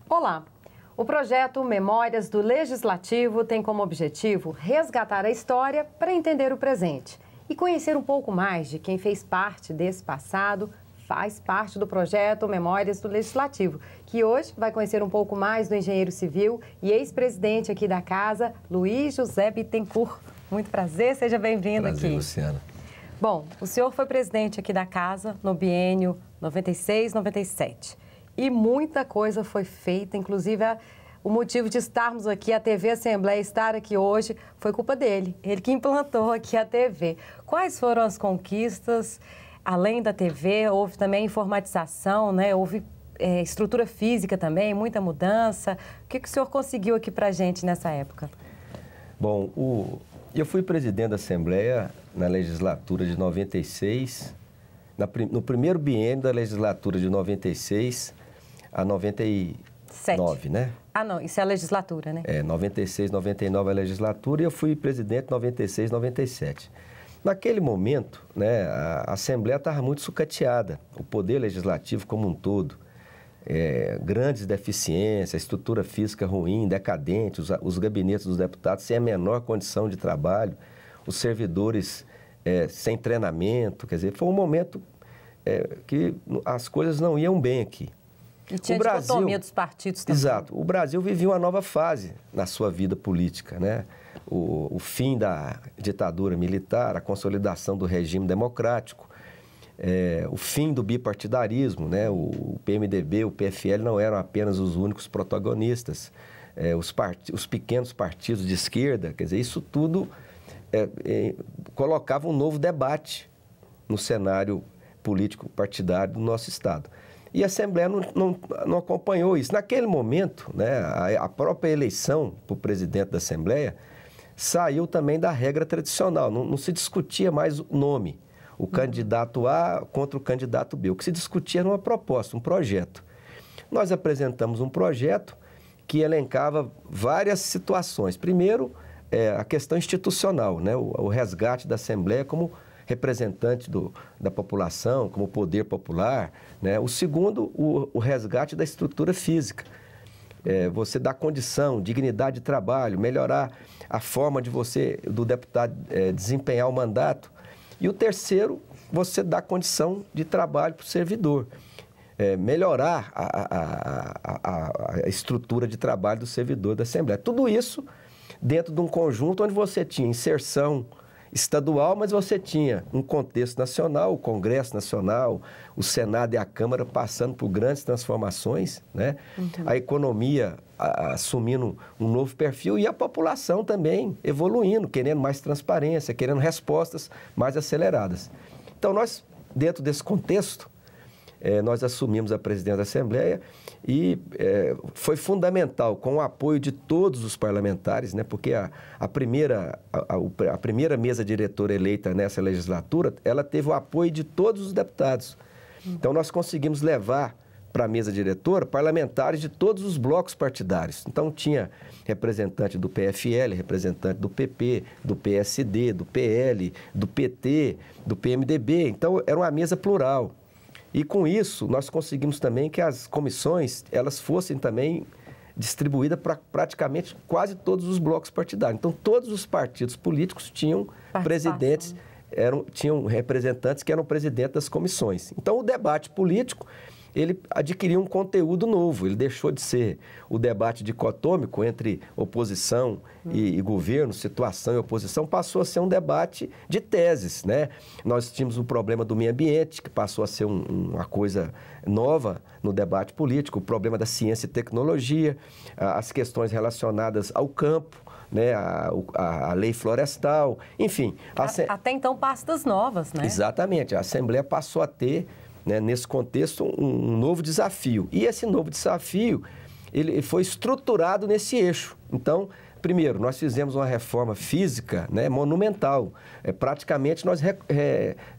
Olá! O projeto Memórias do Legislativo tem como objetivo resgatar a história para entender o presente e conhecer um pouco mais de quem fez parte desse passado, faz parte do projeto Memórias do Legislativo, que hoje vai conhecer um pouco mais do engenheiro civil e ex-presidente aqui da Casa, Luiz José Bittencourt. Muito prazer, seja bem-vindo aqui. Prazer, Luciana. Bom, o senhor foi presidente aqui da Casa no biênio 96-97. E muita coisa foi feita, inclusive o motivo de estarmos aqui, a TV Assembleia estar aqui hoje, foi culpa dele. Ele que implantou aqui a TV. Quais foram as conquistas? Além da TV, houve também informatização, né? Houve estrutura física também, muita mudança. O que o senhor conseguiu aqui para a gente nessa época? Bom, eu fui presidente da Assembleia na legislatura de 96, no primeiro biênio da legislatura de 96 a 99, né? Ah, não, isso é a legislatura, né? 96, 99 é a legislatura e eu fui presidente 96, 97. Naquele momento, né, a Assembleia estava muito sucateada, o poder legislativo como um todo, grandes deficiências, estrutura física ruim, decadente, os gabinetes dos deputados sem a menor condição de trabalho, os servidores sem treinamento, quer dizer, foi um momento que as coisas não iam bem aqui. E tinha dicotomia dos partidos também. Exato. O Brasil vivia uma nova fase na sua vida política, né? O fim da ditadura militar, a consolidação do regime democrático, o fim do bipartidarismo, né? O PMDB, o PFL não eram apenas os únicos protagonistas. Os pequenos partidos de esquerda, quer dizer, isso tudo colocava um novo debate no cenário político partidário do nosso Estado. E a Assembleia não acompanhou isso. Naquele momento, né, a própria eleição para o presidente da Assembleia saiu também da regra tradicional. Não se discutia mais o nome, o candidato A contra o candidato B. O que se discutia era uma proposta, um projeto. Nós apresentamos um projeto que elencava várias situações. Primeiro, a questão institucional, né, o resgate da Assembleia como representante da população, como poder popular, né? O segundo, o resgate da estrutura física. Você dar condição, dignidade de trabalho, melhorar a forma do deputado desempenhar o mandato. E o terceiro, você dar condição de trabalho para o servidor. Melhorar a estrutura de trabalho do servidor da Assembleia. Tudo isso dentro de um conjunto onde você tinha inserção estadual, mas você tinha um contexto nacional, o Congresso Nacional, o Senado e a Câmara passando por grandes transformações, né? Uhum. A economia assumindo um novo perfil e a população também evoluindo, querendo mais transparência, querendo respostas mais aceleradas. Então, nós, dentro desse contexto, nós assumimos a presidência da Assembleia e foi fundamental, com o apoio de todos os parlamentares, né, porque a primeira mesa diretora eleita nessa legislatura, ela teve o apoio de todos os deputados. Então, nós conseguimos levar para a mesa diretora parlamentares de todos os blocos partidários. Então, tinha representante do PFL, representante do PP, do PSD, do PL, do PT, do PMDB. Então, era uma mesa plural. E com isso, nós conseguimos também que as comissões, elas fossem também distribuídas para praticamente quase todos os blocos partidários. Então, todos os partidos políticos tinham presidentes, tinham representantes que eram presidentes das comissões. Então, o debate político, ele adquiriu um conteúdo novo, ele deixou de ser o debate dicotômico entre oposição e governo, situação e oposição, passou a ser um debate de teses, né? Nós tínhamos o problema do meio ambiente, que passou a ser uma coisa nova no debate político, o problema da ciência e tecnologia, as questões relacionadas ao campo, né, a lei florestal, enfim. Até então, pastas novas, né? Exatamente, a Assembleia passou a ter, né, nesse contexto, um novo desafio. E esse novo desafio, ele foi estruturado nesse eixo. Então, primeiro, nós fizemos uma reforma física, né, monumental. Praticamente, nós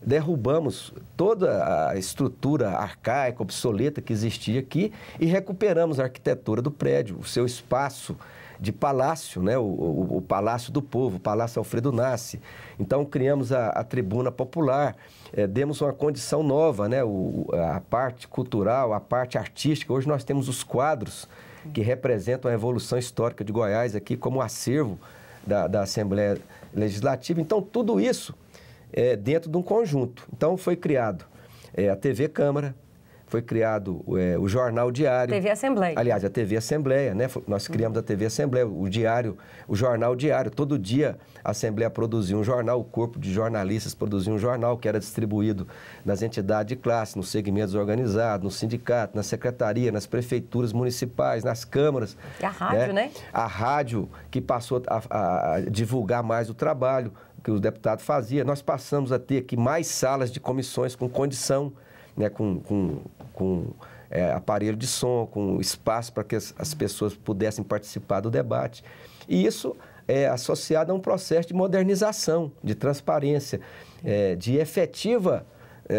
derrubamos toda a estrutura arcaica, obsoleta que existia aqui e recuperamos a arquitetura do prédio, o seu espaço de palácio, né? o Palácio do Povo, o Palácio Alfredo Nassi. Então, criamos a Tribuna Popular, demos uma condição nova, né? A parte cultural, a parte artística. Hoje nós temos os quadros que representam a evolução histórica de Goiás aqui como acervo da Assembleia Legislativa. Então, tudo isso é dentro de um conjunto. Então, foi criado a TV Câmara, foi criado o Jornal Diário. TV Assembleia. Aliás, a TV Assembleia, né? Nós criamos a TV Assembleia, o Diário, o Jornal Diário. Todo dia a Assembleia produzia um jornal, o corpo de jornalistas produzia um jornal que era distribuído nas entidades de classe, nos segmentos organizados, no sindicato, na secretaria, nas prefeituras municipais, nas câmaras. E a rádio, né? A rádio que passou a divulgar mais o trabalho que os deputados faziam. Nós passamos a ter aqui mais salas de comissões com condição, né, com aparelho de som, com espaço para que as pessoas pudessem participar do debate. E isso é associado a um processo de modernização, de transparência, de efetiva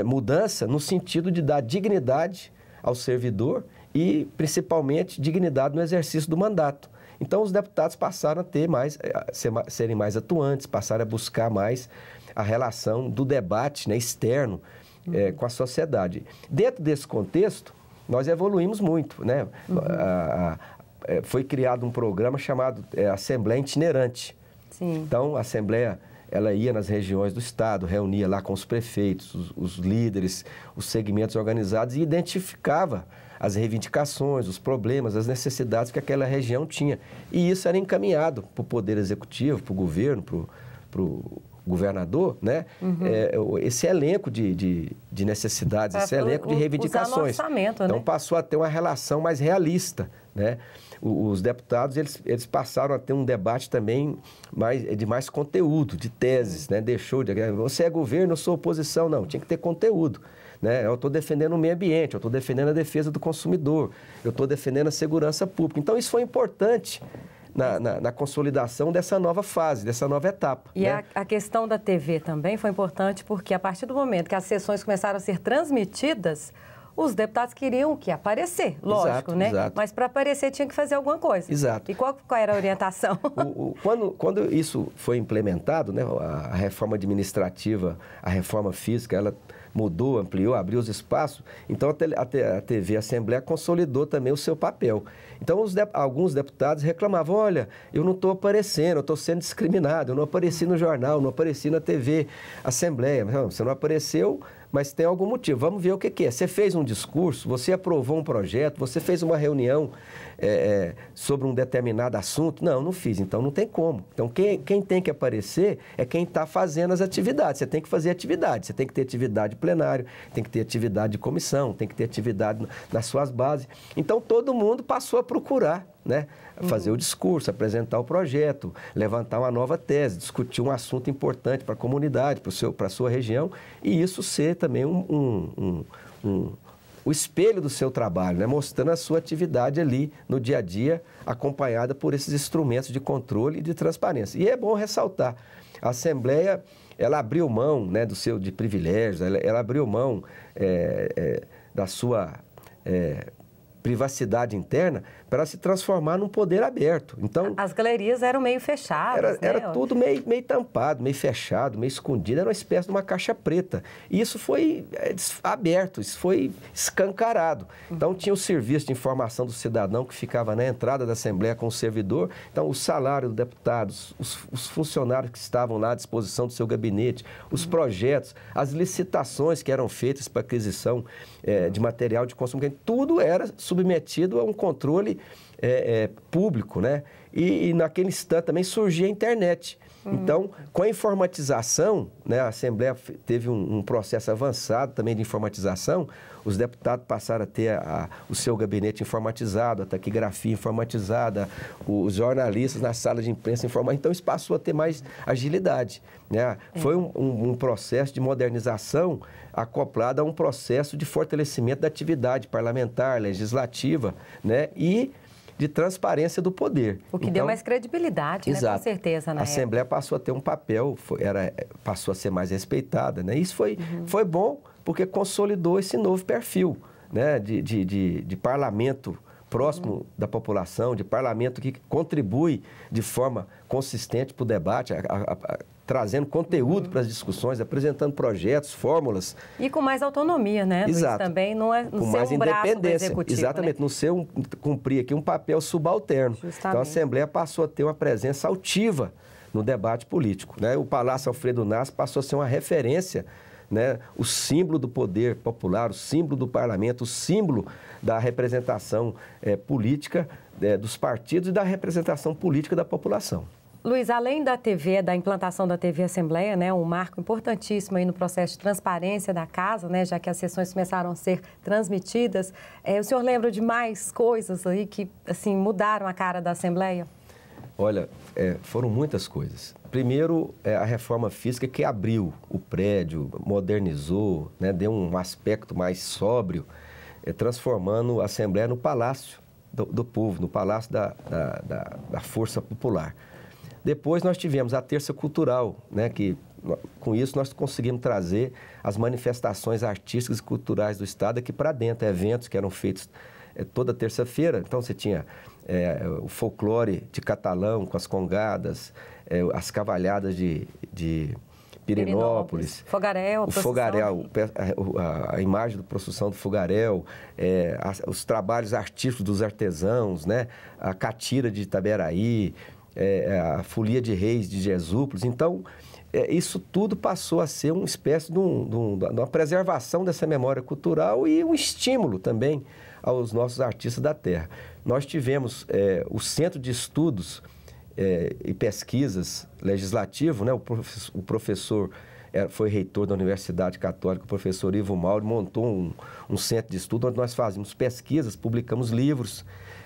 mudança no sentido de dar dignidade ao servidor e, principalmente, dignidade no exercício do mandato. Então, os deputados passaram a serem mais atuantes, passaram a buscar mais a relação do debate, né, externo, com a sociedade. Dentro desse contexto, nós evoluímos muito, né? Foi criado um programa chamado Assembleia Itinerante. Sim. Então, a Assembleia, ela ia nas regiões do Estado, reunia lá com os prefeitos, os líderes, os segmentos organizados e identificava as reivindicações, os problemas, as necessidades que aquela região tinha. E isso era encaminhado para o Poder Executivo, para o governo, para o governador, né? Esse elenco de necessidades, esse elenco de reivindicações. Usar no orçamento, então, né? passou a ter uma relação mais realista, né? Os deputados, eles passaram a ter um debate também de mais conteúdo, de teses, né? Deixou de... Você é governo, eu sou oposição. Não, tinha que ter conteúdo, né? Eu estou defendendo o meio ambiente, eu estou defendendo a defesa do consumidor, eu estou defendendo a segurança pública. Então, isso foi importante na consolidação dessa nova fase, dessa nova etapa. E né? a questão da TV também foi importante porque a partir do momento que as sessões começaram a ser transmitidas, os deputados queriam que aparecer, lógico, Exato, né? exato. Mas para aparecer tinha que fazer alguma coisa. Exato. E qual era a orientação? Quando isso foi implementado, né, a reforma administrativa, a reforma física, ela mudou, ampliou, abriu os espaços, então a TV Assembleia consolidou também o seu papel. Então, alguns deputados reclamavam, olha, eu não estou aparecendo, eu estou sendo discriminado, eu não apareci no jornal, não apareci na TV Assembleia. Você não apareceu, mas tem algum motivo. Vamos ver o que é. Você fez um discurso, você aprovou um projeto, você fez uma reunião sobre um determinado assunto? Não, não fiz, então não tem como. Então, quem tem que aparecer é quem está fazendo as atividades. Você tem que fazer atividade, você tem que ter atividade plenário, tem que ter atividade de comissão, tem que ter atividade nas suas bases. Então, todo mundo passou a procurar, né? Fazer o discurso, apresentar o projeto, levantar uma nova tese, discutir um assunto importante para a comunidade, para a sua região, e isso ser também o espelho do seu trabalho, né? Mostrando a sua atividade ali no dia a dia, acompanhada por esses instrumentos de controle e de transparência. E é bom ressaltar, a Assembleia, ela abriu mão, né, de privilégios, ela abriu mão da sua privacidade interna para se transformar num poder aberto. Então, as galerias eram meio fechadas, era tudo meio tampado, meio fechado, meio escondido, era uma espécie de uma caixa preta. E isso foi aberto, isso foi escancarado. Então, tinha o serviço de informação do cidadão que ficava na entrada da Assembleia com o servidor. Então, o salário do deputado, os funcionários que estavam lá à disposição do seu gabinete, os projetos, as licitações que eram feitas para aquisição de material de consumo, tudo era submetido a um controle público, né? E naquele instante também surgia a internet. Então, com a informatização, né, a Assembleia teve um processo avançado também de informatização, os deputados passaram a ter o seu gabinete informatizado, a taquigrafia informatizada, os jornalistas na sala de imprensa informatizados. Então, isso passou a ter mais agilidade, né? Foi um processo de modernização acoplado a um processo de fortalecimento da atividade parlamentar, legislativa, né? E de transparência do poder. O que deu mais credibilidade, exato, né? Com certeza, né? A Assembleia passou a ter um papel, passou a ser mais respeitada, né? Isso foi bom porque consolidou esse novo perfil, né? de parlamento próximo da população, de parlamento que contribui de forma consistente para o debate. trazendo conteúdo para as discussões, apresentando projetos, fórmulas. E com mais autonomia, né? Exato. Também não é com mais independência. Exatamente, né? não cumprir aqui um papel subalterno. Justamente. Então a Assembleia passou a ter uma presença altiva no debate político, né? O Palácio Alfredo Nasser passou a ser uma referência, né? O símbolo do poder popular, o símbolo do parlamento, o símbolo da representação política dos partidos e da representação política da população. Luiz, além da TV, da implantação da TV Assembleia, né, um marco importantíssimo aí no processo de transparência da casa, né, já que as sessões começaram a ser transmitidas, o senhor lembra de mais coisas aí que assim mudaram a cara da Assembleia? Olha, foram muitas coisas. Primeiro, a reforma física que abriu o prédio, modernizou, né, deu um aspecto mais sóbrio, transformando a Assembleia no Palácio do Povo, no Palácio da Força Popular. Depois nós tivemos a Terça Cultural, né, que com isso nós conseguimos trazer as manifestações artísticas e culturais do Estado aqui para dentro, eventos que eram feitos toda terça-feira. Então você tinha o folclore de Catalão com as congadas, as cavalhadas de Pirenópolis, Fogaréu, o Fogaréu, a imagem da procissão do Fogaréu, os trabalhos artísticos dos artesãos, né, a catira de Itaberaí, a folia de reis de Jesúpolis. Então, isso tudo passou a ser uma espécie de uma preservação dessa memória cultural e um estímulo também aos nossos artistas da terra. Nós tivemos o Centro de Estudos e Pesquisas Legislativo, né? O professor foi reitor da Universidade Católica, o professor Ivo Mauro, montou um centro de estudo onde nós fazíamos pesquisas, publicamos livros,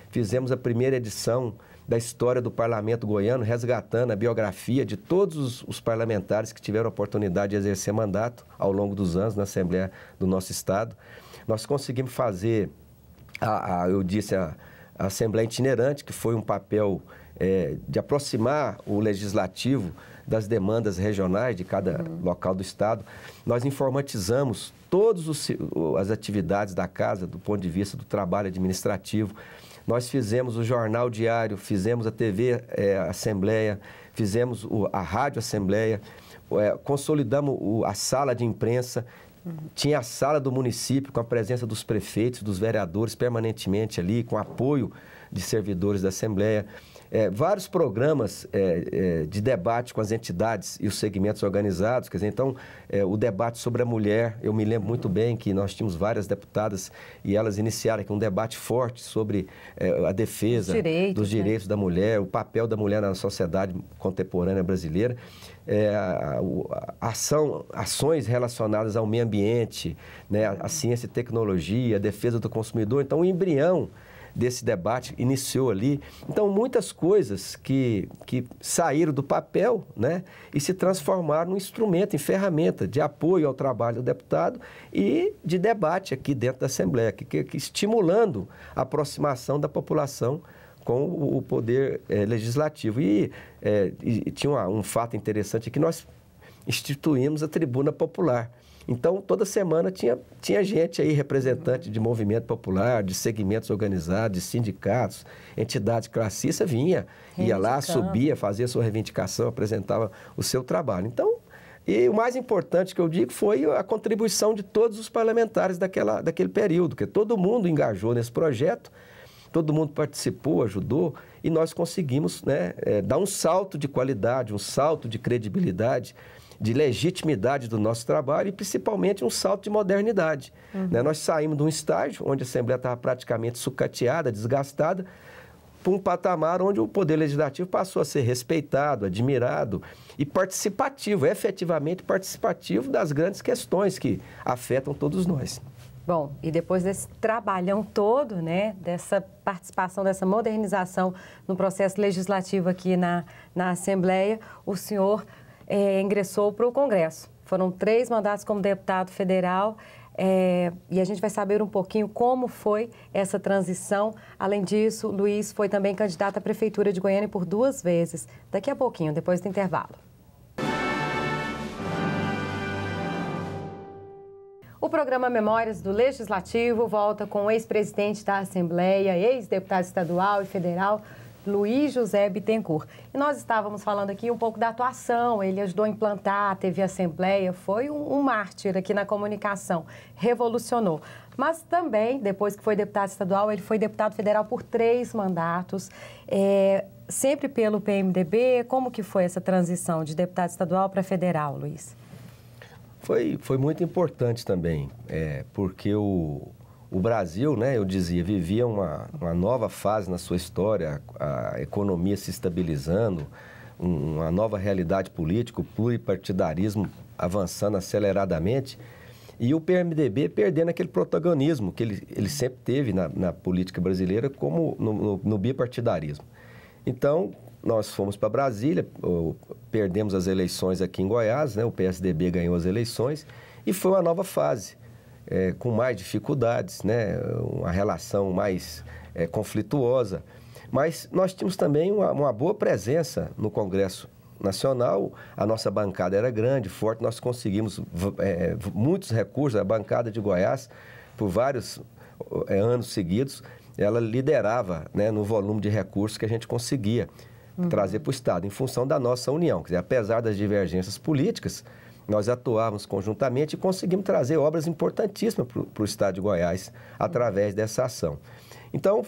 fizemos a primeira edição da história do parlamento goiano, resgatando a biografia de todos os parlamentares que tiveram a oportunidade de exercer mandato ao longo dos anos na Assembleia do nosso Estado. Nós conseguimos fazer, eu disse, a Assembleia Itinerante, que foi um papel de aproximar o legislativo das demandas regionais de cada local do Estado. Nós informatizamos todas as atividades da Casa do ponto de vista do trabalho administrativo. Nós fizemos o Jornal Diário, fizemos a TV Assembleia, fizemos a Rádio Assembleia, consolidamos a sala de imprensa, tinha a sala do município com a presença dos prefeitos, dos vereadores permanentemente ali, com apoio de servidores da Assembleia. Vários programas de debate com as entidades e os segmentos organizados. Quer dizer, então, o debate sobre a mulher, eu me lembro muito bem que nós tínhamos várias deputadas e elas iniciaram aqui um debate forte sobre a defesa dos direitos da mulher, o papel da mulher na sociedade contemporânea brasileira, ações relacionadas ao meio ambiente, né, a ciência e tecnologia, a defesa do consumidor. Então, o embrião desse debate iniciou ali. Então, muitas coisas que saíram do papel, né, e se transformaram num instrumento, em ferramenta de apoio ao trabalho do deputado e de debate aqui dentro da Assembleia, que estimulando a aproximação da população com o poder legislativo. E tinha um fato interessante aqui, nós instituímos a Tribuna Popular. Então, toda semana tinha gente aí, representante de movimento popular, de segmentos organizados, de sindicatos, entidades classistas, ia lá, subia, fazia sua reivindicação, apresentava o seu trabalho. Então, e o mais importante que eu digo foi a contribuição de todos os parlamentares daquele período, que todo mundo engajou nesse projeto, todo mundo participou, ajudou, e nós conseguimos, né, dar um salto de qualidade, um salto de credibilidade, de legitimidade do nosso trabalho e, principalmente, um salto de modernidade. Né? Nós saímos de um estágio onde a Assembleia estava praticamente sucateada, desgastada, para um patamar onde o Poder Legislativo passou a ser respeitado, admirado e participativo, efetivamente participativo das grandes questões que afetam todos nós. Bom, e depois desse trabalhão todo, né, dessa participação, dessa modernização no processo legislativo aqui na Assembleia, o senhor ingressou para o Congresso. Foram 3 mandatos como deputado federal e a gente vai saber um pouquinho como foi essa transição. Além disso, Luiz foi também candidato à Prefeitura de Goiânia por 2 vezes. Daqui a pouquinho, depois do intervalo. O programa Memórias do Legislativo volta com o ex-presidente da Assembleia, ex-deputado estadual e federal, Luiz José Bittencourt. E nós estávamos falando aqui um pouco da atuação, ele ajudou a implantar a TV Assembleia, foi um mártir aqui na comunicação, revolucionou. Mas também, depois que foi deputado estadual, ele foi deputado federal por 3 mandatos, sempre pelo PMDB. Como que foi essa transição de deputado estadual para federal, Luiz? Foi muito importante também, porque o Brasil, né, eu dizia, vivia uma nova fase na sua história, a economia se estabilizando, uma nova realidade política, o pluripartidarismo avançando aceleradamente e o PMDB perdendo aquele protagonismo que ele sempre teve na política brasileira como no bipartidarismo. Então, nós fomos para Brasília, perdemos as eleições aqui em Goiás, né, o PSDB ganhou as eleições e foi uma nova fase. Com mais dificuldades, né? Uma relação mais conflituosa. Mas nós tínhamos também uma boa presença no Congresso Nacional, a nossa bancada era grande, forte, nós conseguimos muitos recursos, a bancada de Goiás, por vários anos seguidos, ela liderava, né, no volume de recursos que a gente conseguia trazer para o Estado, em função da nossa união. Quer dizer, apesar das divergências políticas, nós atuávamos conjuntamente e conseguimos trazer obras importantíssimas para o Estado de Goiás através dessa ação. Então,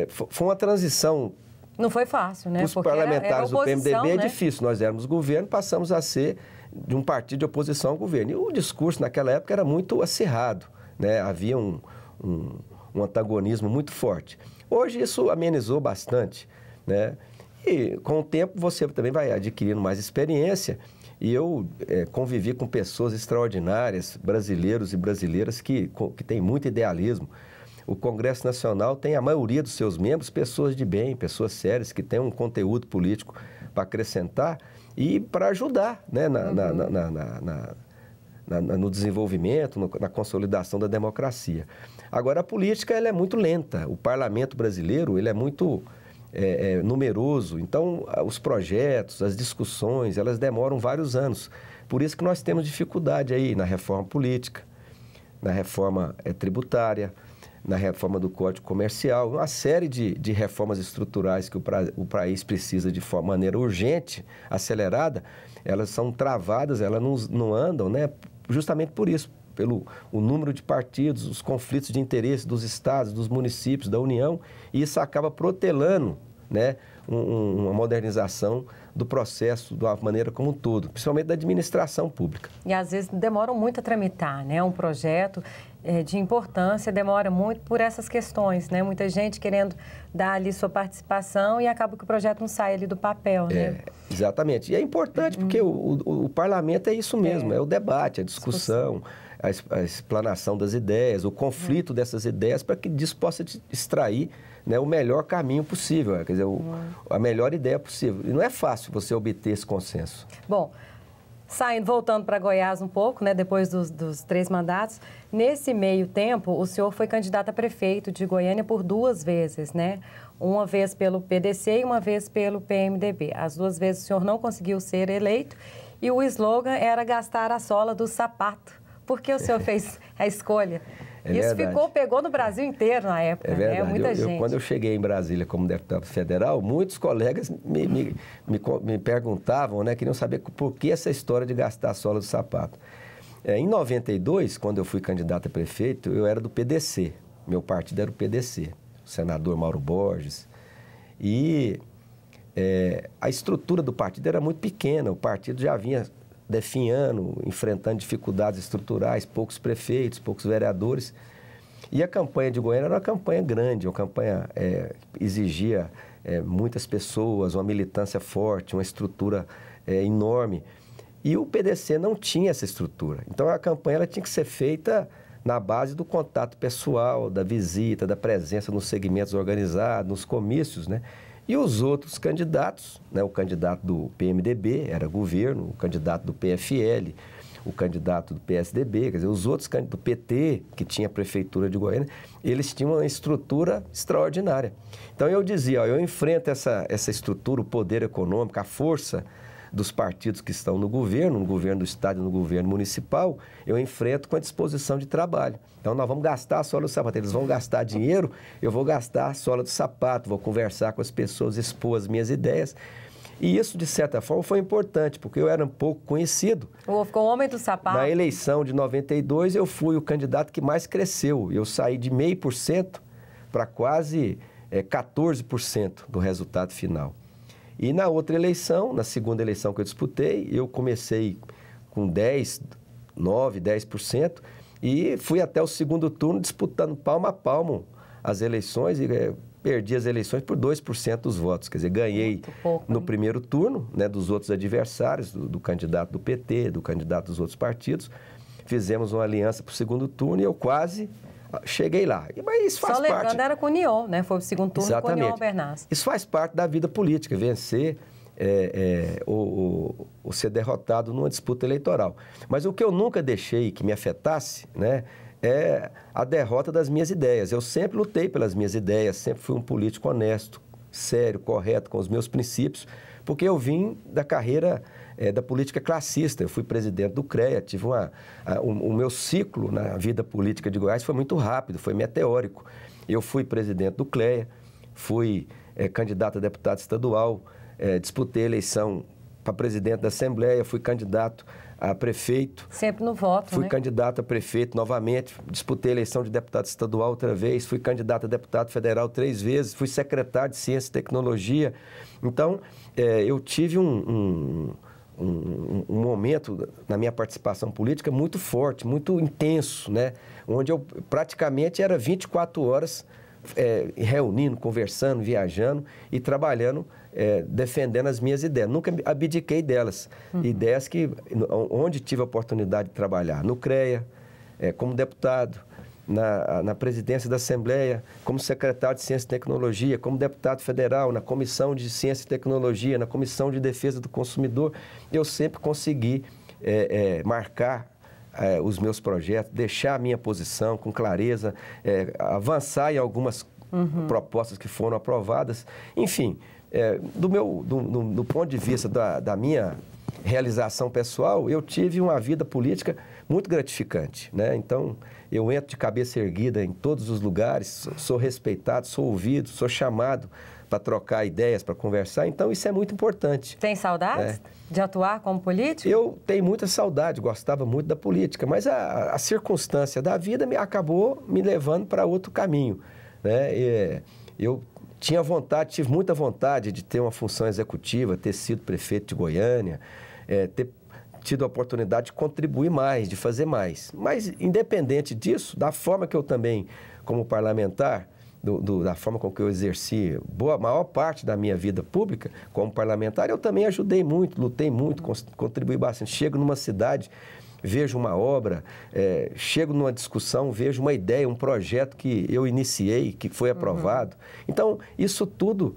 foi uma transição. Não foi fácil, né? Os parlamentares do PMDB é né? difícil. Nós éramos governo, passamos a ser de um partido de oposição ao governo. E o discurso naquela época era muito acirrado, né? Havia um antagonismo muito forte. Hoje isso amenizou bastante, né? E com o tempo você também vai adquirindo mais experiência. E eu convivi com pessoas extraordinárias, brasileiros e brasileiras que têm muito idealismo. O Congresso Nacional tem a maioria dos seus membros pessoas de bem, pessoas sérias, que têm um conteúdo político para acrescentar e para ajudar, né, no desenvolvimento, na consolidação da democracia. Agora, a política ela é muito lenta. O parlamento brasileiro ele é muito numeroso, então os projetos, as discussões, elas demoram vários anos. Por isso que nós temos dificuldade aí na reforma política, na reforma tributária, na reforma do Código Comercial, uma série de reformas estruturais que o país precisa de maneira urgente, acelerada, elas são travadas, elas não andam, né? Justamente por isso, pelo o número de partidos, os conflitos de interesse dos estados, dos municípios, da União, e isso acaba protelando, né, uma modernização do processo, da maneira como um todo, principalmente da administração pública. E às vezes demoram muito a tramitar, né? Um projeto de importância demora muito por essas questões, né? Muita gente querendo dar ali sua participação e acaba que o projeto não sai ali do papel, né? Exatamente. E é importante porque o parlamento é isso mesmo, é o debate, a discussão. A explanação das ideias, o conflito dessas ideias para que disso possa extrair, né, o melhor caminho possível, quer dizer, a melhor ideia possível. E não é fácil você obter esse consenso. Bom, voltando para Goiás um pouco, né, depois dos 3 mandatos, nesse meio tempo, o senhor foi candidato a prefeito de Goiânia por 2 vezes, né? Uma vez pelo PDC e uma vez pelo PMDB. As 2 vezes o senhor não conseguiu ser eleito e o slogan era gastar a sola do sapato. Por que o senhor fez a escolha? Isso pegou no Brasil inteiro na época, é verdade. Né? Muita gente. Quando eu cheguei em Brasília como deputado federal, muitos colegas me perguntavam, né, queriam saber por que essa história de gastar a sola do sapato. Em 92, quando eu fui candidato a prefeito, eu era do PDC, meu partido era o PDC, o senador Mauro Borges, e a estrutura do partido era muito pequena, o partido já vinha definhando, enfrentando dificuldades estruturais, poucos prefeitos, poucos vereadores. E a campanha de Goiânia era uma campanha grande, uma campanha que exigia muitas pessoas, uma militância forte, uma estrutura enorme. E o PDC não tinha essa estrutura. Então, a campanha ela tinha que ser feita na base do contato pessoal, da visita, da presença nos segmentos organizados, nos comícios, né? E os outros candidatos, né, o candidato do PMDB era governo, o candidato do PFL, o candidato do PSDB, quer dizer, os outros candidatos do PT, que tinha a prefeitura de Goiânia, eles tinham uma estrutura extraordinária. Então eu dizia, eu enfrento essa estrutura, o poder econômico, a força dos partidos que estão no governo do estado e no governo municipal, eu enfrento com a disposição de trabalho. Então, nós vamos gastar a sola do sapato. Eles vão gastar dinheiro, eu vou gastar a sola do sapato, vou conversar com as pessoas, expor as minhas ideias. E isso, de certa forma, foi importante, porque eu era um pouco conhecido. Ficou o homem do sapato. Na eleição de 92, eu fui o candidato que mais cresceu. Eu saí de 0,5% para quase 14% do resultado final. E na outra eleição, na segunda eleição que eu disputei, eu comecei com 10% e fui até o segundo turno disputando palmo a palmo as eleições e perdi as eleições por 2% dos votos. Quer dizer, ganhei no primeiro turno, né, dos outros adversários, do candidato do PT, do candidato dos outros partidos. Fizemos uma aliança para o segundo turno e eu quase cheguei lá. Mas isso faz parte. Só lembrando, era com o União, né? Foi o segundo turno. Exatamente. Com o União Albernaz. Isso faz parte da vida política, vencer ou ser derrotado numa disputa eleitoral. Mas o que eu nunca deixei que me afetasse, né, é a derrota das minhas ideias. Eu sempre lutei pelas minhas ideias, sempre fui um político honesto, sério, correto, com os meus princípios, porque eu vim da carreira da política classista. Eu fui presidente do CREA, tive o meu ciclo na vida política de Goiás foi muito rápido, foi meteórico. Eu fui presidente do CREA, fui candidato a deputado estadual, disputei a eleição para presidente da Assembleia, fui candidato a prefeito. Sempre no voto, Fui candidato a prefeito novamente, disputei a eleição de deputado estadual outra vez, fui candidato a deputado federal 3 vezes, fui secretário de Ciência e Tecnologia. Então, eu tive um momento na minha participação política muito forte, muito intenso, né? Onde eu praticamente era 24 horas reunindo, conversando, viajando e trabalhando, defendendo as minhas ideias. Nunca abdiquei delas. Ideias onde tive a oportunidade de trabalhar. No CREA, como deputado, na presidência da Assembleia, como secretário de Ciência e Tecnologia, como deputado federal, na Comissão de Ciência e Tecnologia, na Comissão de Defesa do Consumidor, eu sempre consegui marcar os meus projetos, deixar a minha posição com clareza, avançar em algumas propostas que foram aprovadas. Enfim, do ponto de vista da minha realização pessoal, eu tive uma vida política muito gratificante, né? Então, eu entro de cabeça erguida em todos os lugares, sou respeitado, sou ouvido, sou chamado para trocar ideias, para conversar. Então, isso é muito importante. Tem saudades de atuar como político? Eu tenho muita saudade, gostava muito da política, mas a circunstância da vida acabou me levando para outro caminho, né? Eu tive muita vontade de ter uma função executiva, ter sido prefeito de Goiânia, ter tido a oportunidade de contribuir mais, de fazer mais. Mas, independente disso, da forma que eu também, como parlamentar, da forma com que eu exerci a maior parte da minha vida pública como parlamentar, eu também ajudei muito, lutei muito, contribuí bastante. Chego numa cidade, vejo uma obra, chego numa discussão, vejo uma ideia, um projeto que eu iniciei, que foi aprovado. Então, isso tudo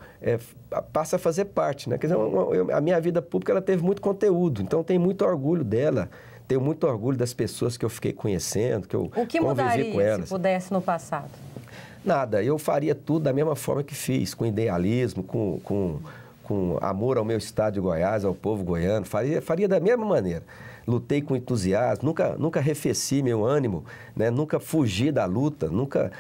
passa a fazer parte, né? Quer dizer, a minha vida pública ela teve muito conteúdo, então tenho muito orgulho dela, tenho muito orgulho das pessoas que eu fiquei conhecendo, que eu convivi com elas. O que mudaria se pudesse no passado? Nada, eu faria tudo da mesma forma que fiz, com idealismo, com amor ao meu estado de Goiás, ao povo goiano, faria da mesma maneira. Lutei com entusiasmo, nunca arrefeci meu ânimo, né? Nunca fugi da luta, nunca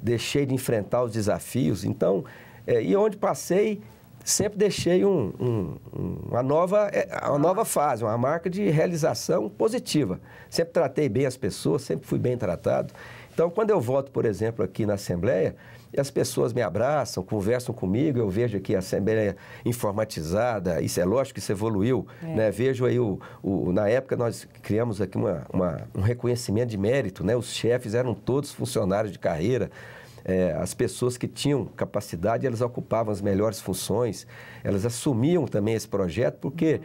deixei de enfrentar os desafios. Então, e onde passei, sempre deixei uma nova fase, uma marca de realização positiva. Sempre tratei bem as pessoas, sempre fui bem tratado. Então, quando eu voto, por exemplo, aqui na Assembleia, as pessoas me abraçam, conversam comigo, eu vejo aqui a Assembleia informatizada, isso é lógico que isso evoluiu, né? Vejo aí, na época nós criamos aqui um reconhecimento de mérito, né? Os chefes eram todos funcionários de carreira, as pessoas que tinham capacidade, elas ocupavam as melhores funções, elas assumiam também esse projeto, porque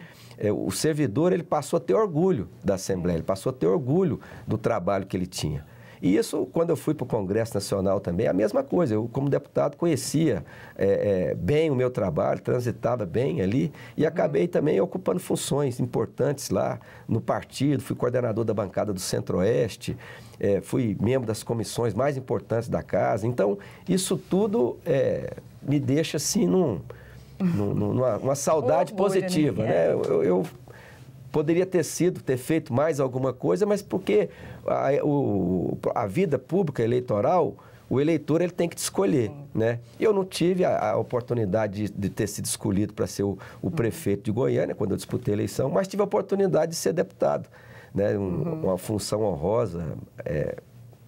o servidor ele passou a ter orgulho da Assembleia, ele passou a ter orgulho do trabalho que ele tinha. E isso, quando eu fui para o Congresso Nacional também, é a mesma coisa. Eu, como deputado, conhecia bem o meu trabalho, transitava bem ali e acabei também ocupando funções importantes lá no partido. Fui coordenador da bancada do Centro-Oeste, fui membro das comissões mais importantes da casa. Então, isso tudo me deixa assim numa saudade positiva, né? Eu poderia ter feito mais alguma coisa, mas porque a vida pública eleitoral, o eleitor ele tem que te escolher, né? Eu não tive a oportunidade de ter sido escolhido para ser o prefeito de Goiânia, quando eu disputei a eleição, mas tive a oportunidade de ser deputado, né? Uma função honrosa.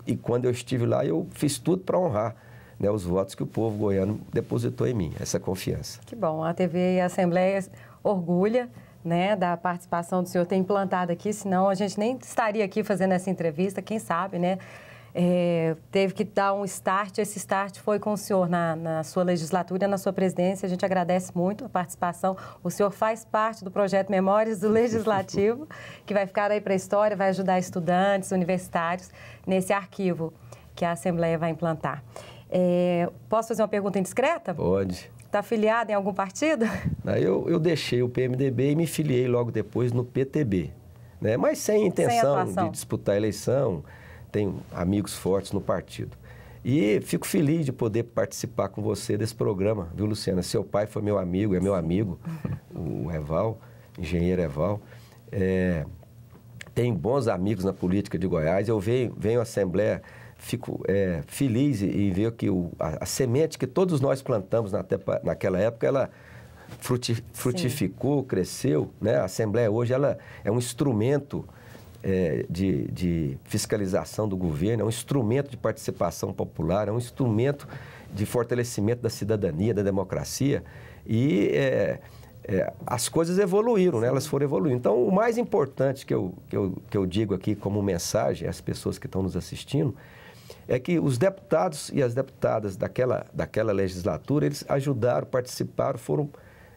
E quando eu estive lá, eu fiz tudo para honrar, né, os votos que o povo goiano depositou em mim, essa confiança. Que bom, a TV e a Assembleia orgulha, né, da participação do senhor ter implantado aqui, senão a gente nem estaria aqui fazendo essa entrevista, quem sabe, né? Teve que dar um start, esse start foi com o senhor na sua legislatura, na sua presidência, a gente agradece muito a participação. O senhor faz parte do projeto Memórias do Legislativo, que vai ficar aí para a história, vai ajudar estudantes, universitários, nesse arquivo que a Assembleia vai implantar. Posso fazer uma pergunta indiscreta? Pode. Está afiliado em algum partido? Eu deixei o PMDB e me filiei logo depois no PTB, né? Mas sem intenção de disputar a eleição, tenho amigos fortes no partido. E fico feliz de poder participar com você desse programa, viu, Luciana? Seu pai foi meu amigo, é meu amigo, o Eval, engenheiro Eval. Tenho bons amigos na política de Goiás, eu venho à Assembleia, fico feliz em ver que a semente que todos nós plantamos naquela época, ela frutificou, cresceu, né? A Assembleia hoje ela é um instrumento de fiscalização do governo, é um instrumento de participação popular, é um instrumento de fortalecimento da cidadania, da democracia, e as coisas evoluíram, né? Elas foram evoluindo. Então, o mais importante que eu digo aqui como mensagem às pessoas que estão nos assistindo é que os deputados e as deputadas daquela legislatura, eles ajudaram, participaram, foram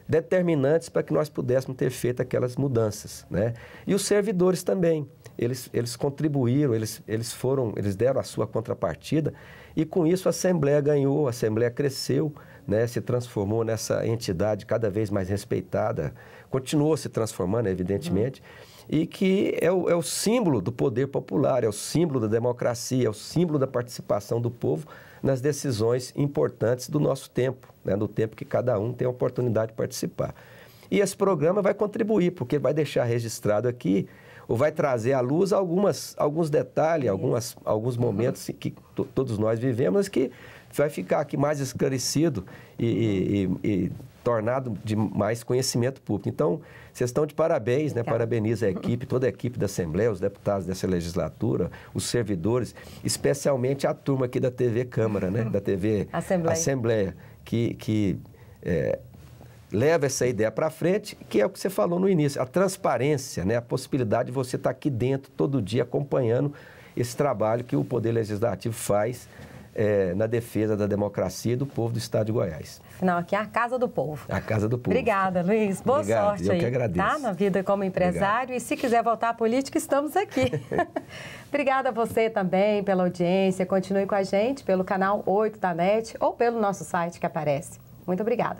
determinantes para que nós pudéssemos ter feito aquelas mudanças, né? E os servidores também, eles contribuíram, eles deram a sua contrapartida, e com isso a Assembleia ganhou, a Assembleia cresceu, né? Se transformou nessa entidade cada vez mais respeitada, continuou se transformando, evidentemente, e que é o símbolo do poder popular, é o símbolo da democracia, é o símbolo da participação do povo nas decisões importantes do nosso tempo, né? Do tempo que cada um tem a oportunidade de participar. E esse programa vai contribuir, porque vai deixar registrado aqui, ou vai trazer à luz alguns detalhes, alguns momentos que todos nós vivemos, que vai ficar aqui mais esclarecido e tornado de mais conhecimento público. Então, vocês estão de parabéns, né? Parabenizo a equipe, toda a equipe da Assembleia, os deputados dessa legislatura, os servidores, especialmente a turma aqui da TV Câmara, né? Da TV Assembleia, que leva essa ideia para frente, que é o que você falou no início, a transparência, né? A possibilidade de você estar aqui dentro todo dia acompanhando esse trabalho que o Poder Legislativo faz na defesa da democracia e do povo do Estado de Goiás. Afinal, aqui é a Casa do Povo. A Casa do Povo. Obrigada, Luiz. Boa sorte eu aí, que agradeço. Tá? Na vida como empresário. Obrigado. E se quiser voltar à política, estamos aqui. Obrigada a você também pela audiência. Continue com a gente pelo canal 8 da NET ou pelo nosso site que aparece. Muito obrigada.